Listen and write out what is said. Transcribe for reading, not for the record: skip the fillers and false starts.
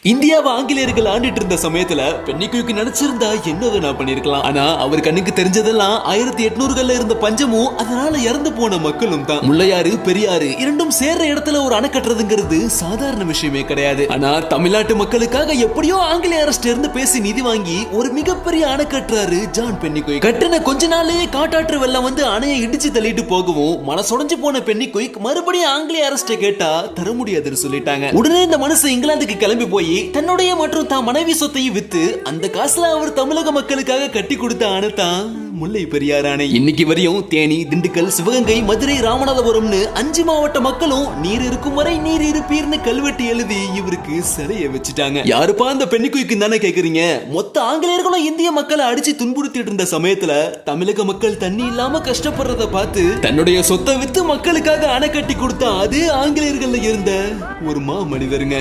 இந்தியாவை ஆங்கிலேயர்கள் ஆண்டுட்டு இருந்த சமயத்துல பென்னிக்குயிக் நினைச்சிருந்தா என்னதை பண்ணிருக்கலாம். ஆனா அவர் கண்ணுக்கு தெரிஞ்சதெல்லாம் 1800கள்ல இருந்த பஞ்சமும் அதனால இறந்து போன மக்களும் தான். முல்லையாறு பெரியாறு இரண்டும் சேர்ற இடத்துல ஒரு அணை கட்டுறதுங்கிறது சாதாரண விஷயமே கிடையாது. ஆனா தமிழ்நாட்டு மக்களுக்காக எப்படியோ ஆங்கிலேய அரசு இருந்து பேசி நிதி வாங்கி ஒரு மிகப்பெரிய அணை கட்டுறாரு ஜான் பென்னிக்குயிக். கட்டின கொஞ்ச நாளே காட்டாற்று வெள்ளம் வந்து அணையை இடிச்சு தள்ளிட்டு போகவும் மனசொடைஞ்சு போன பென்னிக்குயிக் மறுபடியும் ஆங்கிலேய அரசு கேட்டா தர முடியாதுன்னு சொல்லிட்டாங்க. உடனே இந்த மனுஷன் இங்கிலாந்துக்கு கிளம்பி போய் தன்னுடைய மற்றும் தான் மனைவி சொத்தையும் வித்து அந்த காசுல அவர் தமிழக மக்களுக்காக கட்டி கொடுத்த அணைத்தான் முல்லை பெரியாறு அணை. இன்னைக்கு வரையும் தேனி, திண்டுக்கல், சிவகங்கை, மதுரை, ராமநாதபுரம்னு 5 மாவட்ட மக்களும் நீர் இருக்கும் வரை நீர் இருப்பீர்னு கல்வெட்டு எழுதி இவருக்கு சிலைய வச்சுட்டாங்க. யாருப்பா அந்த பென்னிக்குயிக் தானே கேக்குறீங்க? மொத்த ஆங்கிலேயர்களும் இந்திய மக்களை அடிச்சு துன்புறுத்திட்டு இருந்த சமயத்துல தமிழக மக்கள் தண்ணி இல்லாம கஷ்டப்படுறத பார்த்து தன்னுடைய சொத்தை வித்து மக்களுக்காக அணை கட்டி கொடுத்த அதே ஆங்கிலேயர்கள் இருந்த ஒரு மனிதருங்க.